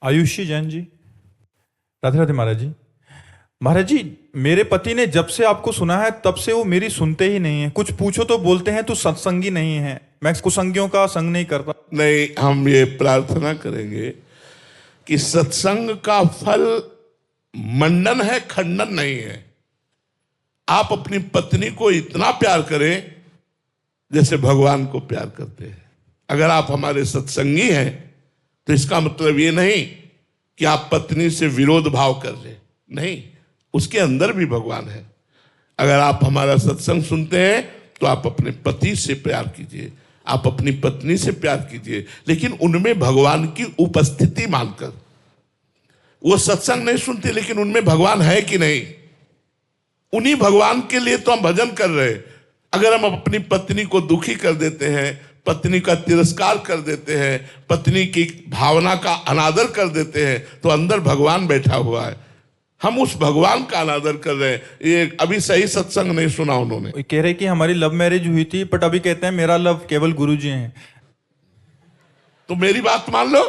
आयुषी जैन जी। राधे राधे महाराज जी। महाराज जी, मेरे पति ने जब से आपको सुना है तब से वो मेरी सुनते ही नहीं है। कुछ पूछो तो बोलते हैं तू सत्संगी नहीं है। मैं कुसंगियों का संग नहीं करता। नहीं, हम ये प्रार्थना करेंगे कि सत्संग का फल मंडन है, खंडन नहीं है। आप अपनी पत्नी को इतना प्यार करें जैसे भगवान को प्यार करते हैं। अगर आप हमारे सत्संगी हैं तो इसका मतलब ये नहीं कि आप पत्नी से विरोध भाव कर ले, नहीं, उसके अंदर भी भगवान है। अगर आप हमारा सत्संग सुनते हैं तो आप अपने पति से प्यार कीजिए, आप अपनी पत्नी से प्यार कीजिए, लेकिन उनमें भगवान की उपस्थिति मानकर। वो सत्संग नहीं सुनते लेकिन उनमें भगवान है कि नहीं, उन्हीं भगवान के लिए तो हम भजन कर रहे हैं। अगर हम अपनी पत्नी को दुखी कर देते हैं, पत्नी का तिरस्कार कर देते हैं, पत्नी की भावना का अनादर कर देते हैं, तो अंदर भगवान बैठा हुआ है। हम उस भगवान का अनादर कर रहे हैं। ये अभी सही सत्संग नहीं सुना उन्होंने। कह रहे कि हमारी लव मैरिज हुई थी, बट अभी कहते हैं मेरा लव केवल गुरुजी हैं। तो मेरी बात मान लो,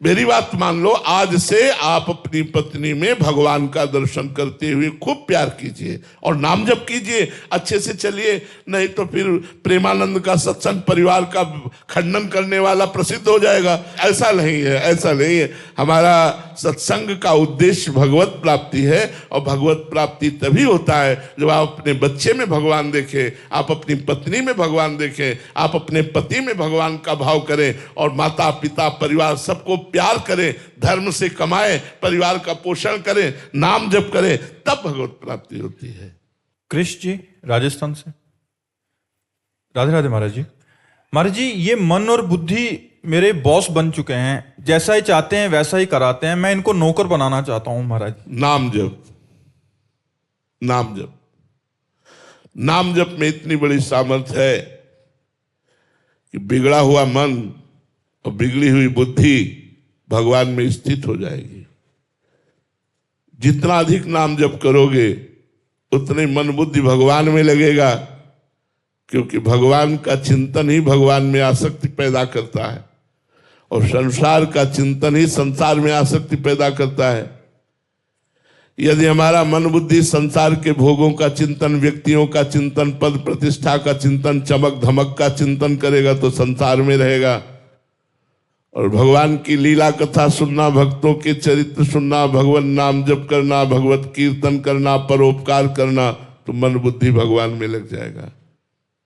मेरी बात मान लो। आज से आप अपनी पत्नी में भगवान का दर्शन करते हुए खूब प्यार कीजिए और नाम जप कीजिए, अच्छे से चलिए। नहीं तो फिर प्रेमानंद का सत्संग परिवार का खंडन करने वाला प्रसिद्ध हो जाएगा। ऐसा नहीं है, ऐसा नहीं है। हमारा सत्संग का उद्देश्य भगवत प्राप्ति है, और भगवत प्राप्ति तभी होता है जब आप अपने बच्चे में भगवान देखें, आप अपनी पत्नी में भगवान देखें, आप अपने पति में भगवान का भाव करें, और माता पिता परिवार सबको प्यार करें, धर्म से कमाएं, परिवार का पोषण करें, नाम जप करें, तब भगवत प्राप्ति होती है। कृष्ण जी राजस्थान से। राधे राधे महाराज जी। महाराज जी, ये मन और बुद्धि मेरे बॉस बन चुके हैं, जैसा ही चाहते हैं वैसा ही कराते हैं। मैं इनको नौकर बनाना चाहता हूं महाराज। नाम जप, नाम जप, नाम जप में इतनी बड़ी सामर्थ्य है कि बिगड़ा हुआ मन और बिगड़ी हुई बुद्धि भगवान में स्थित हो जाएगी। जितना अधिक नाम जप करोगे उतने मन बुद्धि भगवान में लगेगा, क्योंकि भगवान का चिंतन ही भगवान में आसक्ति पैदा करता है, और संसार का चिंतन ही संसार में आसक्ति पैदा करता है। यदि हमारा मन बुद्धि संसार के भोगों का चिंतन, व्यक्तियों का चिंतन, पद प्रतिष्ठा का चिंतन, चमक धमक का चिंतन करेगा तो संसार में रहेगा। और भगवान की लीला कथा सुनना, भक्तों के चरित्र सुनना, भगवान नाम जप करना, भगवत कीर्तन करना, परोपकार करना, तो मन बुद्धि भगवान में लग जाएगा।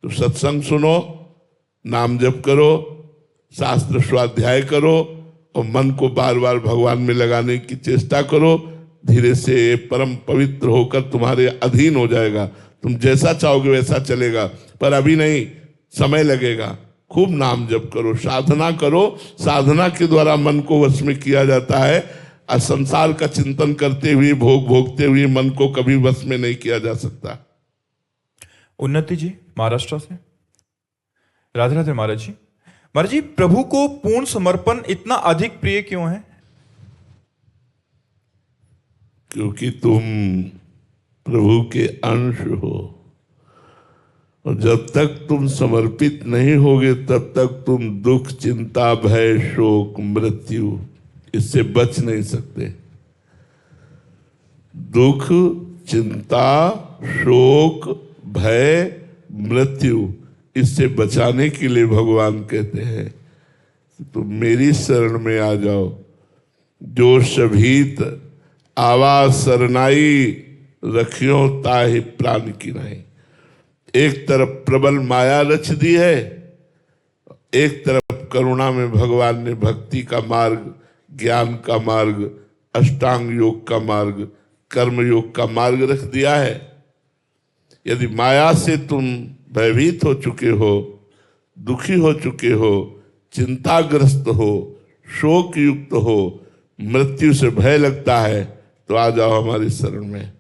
तो सत्संग सुनो, नाम जप करो, शास्त्र स्वाध्याय करो, और मन को बार बार भगवान में लगाने की चेष्टा करो। धीरे से ये परम पवित्र होकर तुम्हारे अधीन हो जाएगा। तुम जैसा चाहोगे वैसा चलेगा, पर अभी नहीं, समय लगेगा। खूब नाम जप करो, साधना करो। साधना के द्वारा मन को वश में किया जाता है, और संसार का चिंतन करते हुए, भोग भोगते हुए मन को कभी वश में नहीं किया जा सकता। उन्नति जी महाराष्ट्र से। राधे राधे महाराज जी। महाराज जी, प्रभु को पूर्ण समर्पण इतना अधिक प्रिय क्यों है? क्योंकि तुम प्रभु के अंश हो, और जब तक तुम समर्पित नहीं होगे तब तक तुम दुख, चिंता, भय, शोक, मृत्यु, इससे बच नहीं सकते। दुख, चिंता, शोक, भय, मृत्यु, इससे बचाने के लिए भगवान कहते हैं तुम मेरी शरण में आ जाओ। जो सभीत आवाज सरनाई, रखियो ताहि प्राण की नहीं। एक तरफ प्रबल माया रच दी है, एक तरफ करुणा में भगवान ने भक्ति का मार्ग, ज्ञान का मार्ग, अष्टांग योग का मार्ग, कर्म योग का मार्ग रख दिया है। यदि माया से तुम भयभीत हो चुके हो, दुखी हो चुके हो, चिंताग्रस्त हो, शोक युक्त हो, मृत्यु से भय लगता है, तो आ जाओ हमारी शरण में।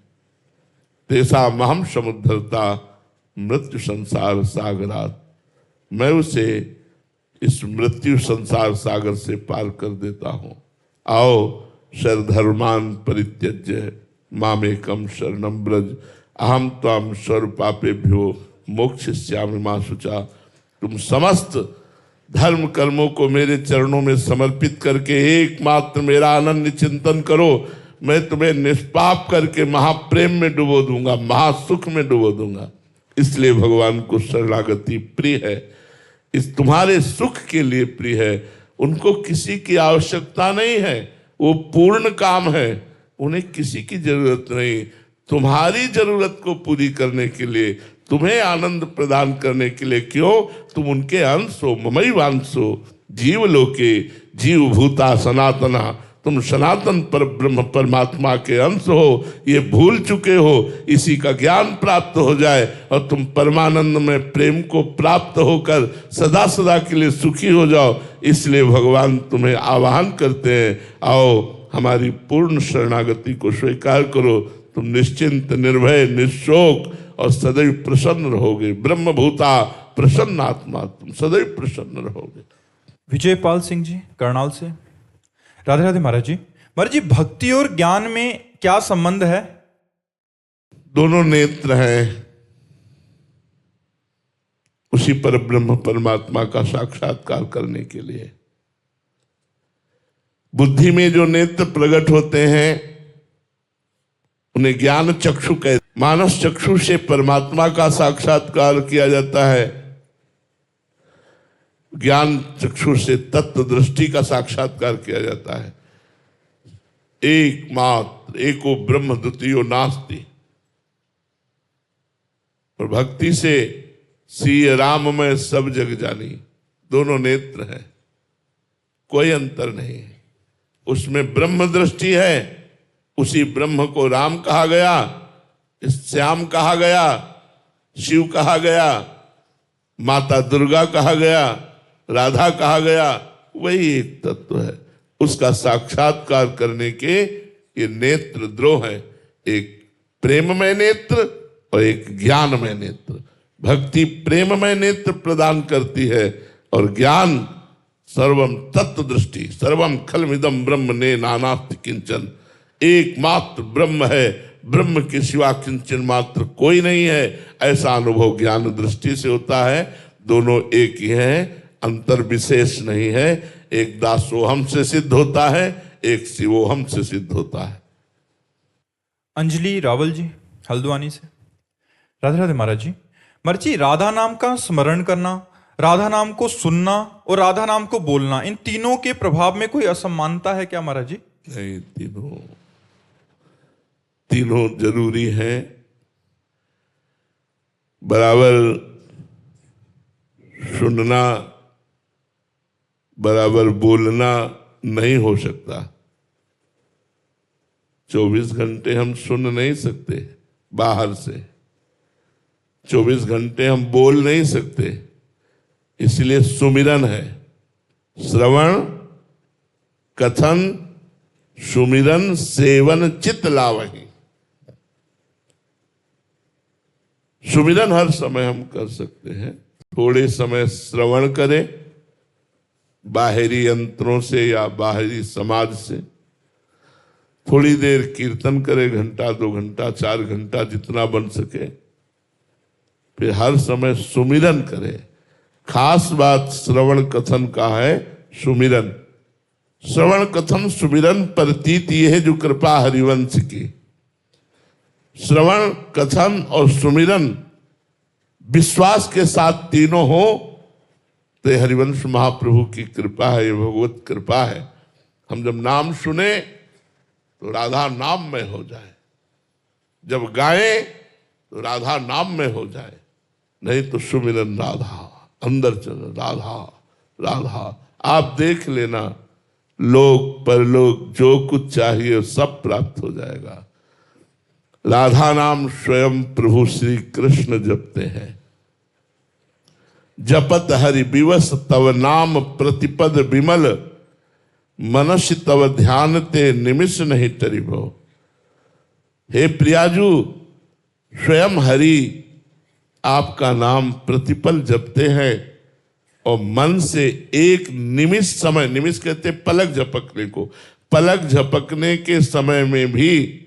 तेसा महम समुद्धरता मृत्यु संसार सागरात। मैं उसे इस मृत्यु संसार सागर से पार कर देता हूं। आओ सर्वधर्मान परित्यज्य मामेकम शरणं ब्रज, अहम त्वां सर्वपापेभ्यो मोक्षयिष्यामि मा शुचा। तुम समस्त धर्म कर्मों को मेरे चरणों में समर्पित करके एकमात्र मेरा अनन्य चिंतन करो। मैं तुम्हें निष्पाप करके महाप्रेम में डुबो दूंगा, महासुख में डुबो दूंगा। इसलिए भगवान को शरणागति प्रिय है, इस तुम्हारे सुख के लिए प्रिय है। उनको किसी की आवश्यकता नहीं है, वो पूर्ण काम है, उन्हें किसी की जरूरत नहीं। तुम्हारी जरूरत को पूरी करने के लिए, तुम्हें आनंद प्रदान करने के लिए, क्यों? तुम उनके अंश हो, ममई वांसो जीव लोके जीव भूता सनातना। तुम सनातन पर ब्रह्म परमात्मा के अंश हो, ये भूल चुके हो। इसी का ज्ञान प्राप्त हो जाए और तुम परमानंद में प्रेम को प्राप्त होकर सदा सदा के लिए सुखी हो जाओ। इसलिए भगवान तुम्हें आह्वान करते हैं, आओ हमारी पूर्ण शरणागति को स्वीकार करो। तुम निश्चिंत, निर्भय, निशोक और सदैव प्रसन्न रहोगे। ब्रह्मभूता प्रसन्न आत्मा, तुम सदैव प्रसन्न रहोगे। विजयपाल सिंह जी करनाल से। राधे राधे महाराज जी। महाराज जी, भक्ति और ज्ञान में क्या संबंध है? दोनों नेत्र हैं उसी पर ब्रह्म परमात्मा का साक्षात्कार करने के लिए। बुद्धि में जो नेत्र प्रकट होते हैं उन्हें ज्ञान चक्षु कहते। मानस चक्षु से परमात्मा का साक्षात्कार किया जाता है, ज्ञान चक्षु से तत्व दृष्टि का साक्षात्कार किया जाता है। एकमात्र एको ब्रह्म द्वितीयो नास्ति। और भक्ति से सिय राम में सब जग जानी, दोनों नेत्र हैं, कोई अंतर नहीं है। उसमें ब्रह्म दृष्टि है, उसी ब्रह्म को राम कहा गया, श्याम कहा गया, शिव कहा गया, माता दुर्गा कहा गया, राधा कहा गया, वही एक तत्व है। उसका साक्षात्कार करने के ये नेत्र द्रोह है, एक प्रेममय नेत्र और एक ज्ञानमय नेत्र। भक्ति प्रेममय नेत्र प्रदान करती है और ज्ञान सर्वम तत्व दृष्टि। सर्वम खलमिदम ब्रह्म ने नानास्ति किंचन। एकमात्र ब्रह्म है, ब्रह्म के सिवा किंचन मात्र कोई नहीं है, ऐसा अनुभव ज्ञान दृष्टि से होता है। दोनों एक ही हैं, अंतर विशेष नहीं है। एक दासोहम से सिद्ध होता है, एक शिवोहम से सिद्ध होता है। अंजलि रावल जी हल्द्वानी से। राधे राधे महाराज जी। महाराज जी, राधा नाम का स्मरण करना, राधा नाम को सुनना और राधा नाम को बोलना, इन तीनों के प्रभाव में कोई असमानता है क्या महाराज जी? नहीं, तीनों जरूरी हैं। बराबर सुनना, बराबर बोलना नहीं हो सकता। 24 घंटे हम सुन नहीं सकते बाहर से, 24 घंटे हम बोल नहीं सकते। इसलिए सुमिरन है, श्रवण, कथन, सुमिरन, सेवन, चित लावही। सुमिरन हर समय हम कर सकते हैं। थोड़े समय श्रवण करें बाहरी यंत्रों से या बाहरी समाज से, थोड़ी देर कीर्तन करें, घंटा, 2 घंटा, 4 घंटा, जितना बन सके। फिर हर समय सुमिरन करें। खास बात श्रवण कथन का है, सुमिरन। श्रवण कथन सुमिरन प्रतीत ये है जो कृपा हरिवंश की। श्रवण कथन और सुमिरन विश्वास के साथ तीनों हो तो हरिवंश महाप्रभु की कृपा है, ये भगवत कृपा है। हम जब नाम सुने तो राधा नाम में हो जाए, जब गाएं तो राधा नाम में हो जाए, नहीं तो सुमिरन राधा, अंदर चलो राधा राधा। आप देख लेना, लोक परलोक जो कुछ चाहिए सब प्राप्त हो जाएगा। राधा नाम स्वयं प्रभु श्री कृष्ण जपते हैं। जपत हरि विवश तव नाम प्रतिपद विमल, मनस तव ध्यान ते निमिष नहीं टरिबो। हे प्रियाजू, स्वयं हरि आपका नाम प्रतिपल जपते हैं और मन से एक निमिष समय, निमिष कहते पलक झपकने को, पलक झपकने के समय में भी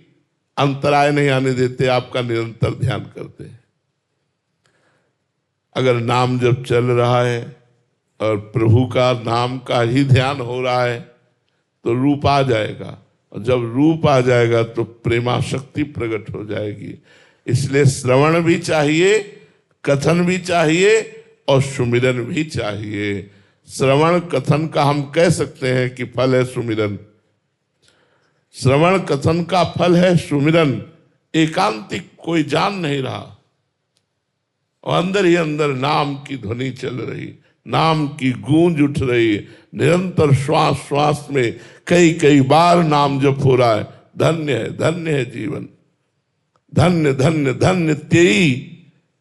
अंतराय नहीं आने देते, आपका निरंतर ध्यान करते हैं। अगर नाम जब चल रहा है और प्रभु का नाम का ही ध्यान हो रहा है तो रूप आ जाएगा, और जब रूप आ जाएगा तो प्रेमाशक्ति प्रकट हो जाएगी। इसलिए श्रवण भी चाहिए, कथन भी चाहिए और सुमिरन भी चाहिए। श्रवण कथन का हम कह सकते हैं कि फल है सुमिरन, श्रवण कथन का फल है सुमिरन। एकांतिक कोई जान नहीं रहा और अंदर ही अंदर नाम की ध्वनि चल रही, नाम की गूंज उठ रही, निरंतर श्वास श्वास में कई कई बार नाम जप हो रहा है। धन्य है जीवन, धन्य धन्य धन्य तेई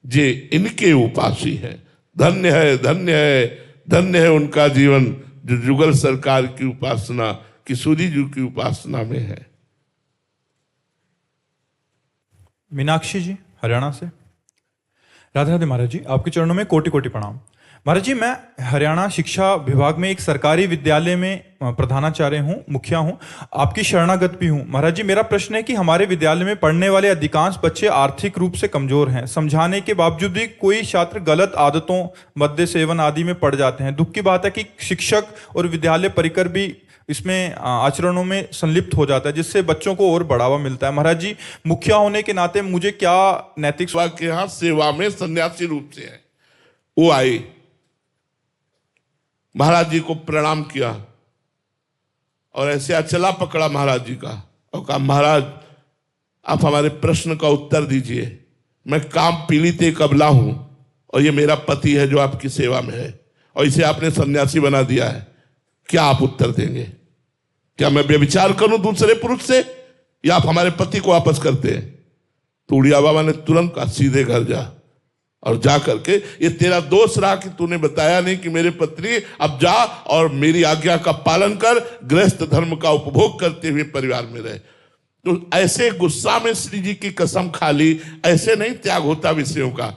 जे इनके उपासी है। धन्य है धन्य है धन्य है उनका जीवन जो जुगल सरकार की उपासना, किशोरी जी की उपासना में है। मीनाक्षी जी हरियाणा से। राधे राधे महाराज जी, आपके चरणों में कोटि कोटि प्रणाम। महाराज जी, मैं हरियाणा शिक्षा विभाग में एक सरकारी विद्यालय में प्रधानाचार्य हूँ, मुखिया हूँ, आपकी शरणागत भी हूँ। महाराज जी, मेरा प्रश्न है कि हमारे विद्यालय में पढ़ने वाले अधिकांश बच्चे आर्थिक रूप से कमजोर हैं। समझाने के बावजूद भी कोई छात्र गलत आदतों, मद्य सेवन आदि में पड़ जाते हैं। दुख की बात है कि शिक्षक और विद्यालय परिकर भी इसमें आचरणों में संलिप्त हो जाता है, जिससे बच्चों को और बढ़ावा मिलता है। महाराज जी, मुखिया होने के नाते मुझे क्या नैतिक के यहाँ सेवा में सन्यासी रूप से है, वो आए, महाराज जी को प्रणाम किया और ऐसे अचला पकड़ा महाराज जी का और कहा, महाराज आप हमारे प्रश्न का उत्तर दीजिए। मैं काम पीड़ित एक अबला हूं और ये मेरा पति है जो आपकी सेवा में है और इसे आपने सन्यासी बना दिया है, क्या आप उत्तर देंगे? क्या मैं व्यभिचार करूं दूसरे पुरुष से, या आप हमारे पति को वापस करते हैं? तो उड़िया बाबा ने तुरंत कहा, सीधे घर जा और जा करके, ये तेरा दोष रहा कि तूने बताया नहीं कि मेरे पत्नी, अब जा और मेरी आज्ञा का पालन कर, गृहस्थ धर्म का उपभोग करते हुए परिवार में रहे। तो ऐसे गुस्सा में श्री जी की कसम खा ली, ऐसे नहीं त्याग होता विषयों का।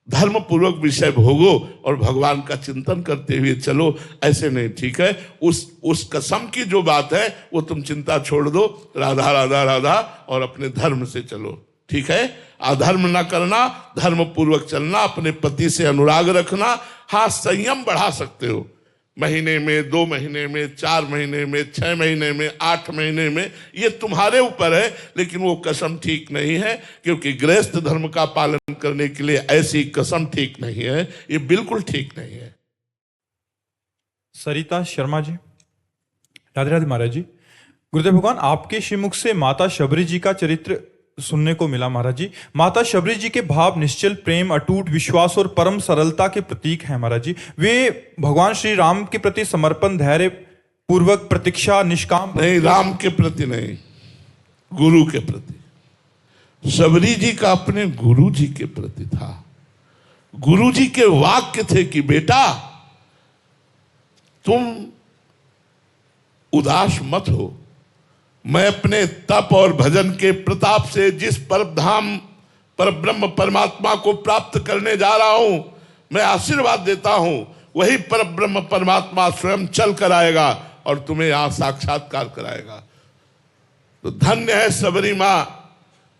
धर्म पूर्वक विषय भोगो और भगवान का चिंतन करते हुए चलो, ऐसे नहीं, ठीक है? उस कसम की जो बात है वो तुम चिंता छोड़ दो, राधा राधा राधा, और अपने धर्म से चलो, ठीक है? अधर्म ना करना, धर्म पूर्वक चलना, अपने पति से अनुराग रखना। हाँ, संयम बढ़ा सकते हो, महीने में, 2 महीने में, 4 महीने में, 6 महीने में, 8 महीने में, ये तुम्हारे ऊपर है, लेकिन वो कसम ठीक नहीं है, क्योंकि गृहस्थ धर्म का पालन करने के लिए ऐसी कसम ठीक नहीं है, ये बिल्कुल ठीक नहीं है। सरिता शर्मा जी। राधे राधे महाराज जी, गुरुदेव भगवान, आपके श्रीमुख से माता शबरी जी का चरित्र सुनने को मिला। महाराज जी, माता शबरी जी के भाव निश्चल प्रेम, अटूट विश्वास और परम सरलता के प्रतीक हैं। महाराज जी, वे भगवान श्री राम के प्रति समर्पण, धैर्य पूर्वक प्रतीक्षा, निष्काम नहीं, राम के प्रति नहीं, गुरु के प्रति। शबरी जी का अपने गुरु जी के प्रति था। गुरु जी के वाक्य थे कि बेटा तुम उदास मत हो, मैं अपने तप और भजन के प्रताप से जिस परमधाम परब्रह्म परमात्मा को प्राप्त करने जा रहा हूं, मैं आशीर्वाद देता हूं, वही परब्रह्म परमात्मा स्वयं चल कर आएगा और तुम्हें यहां साक्षात्कार कराएगा। तो धन्य है शबरी मां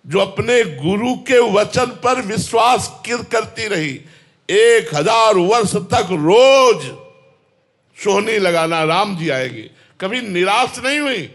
जो अपने गुरु के वचन पर विश्वास करती रही। 1000 वर्ष तक रोज सोहनी लगाना, राम जी आएंगे, कभी निराश नहीं हुई।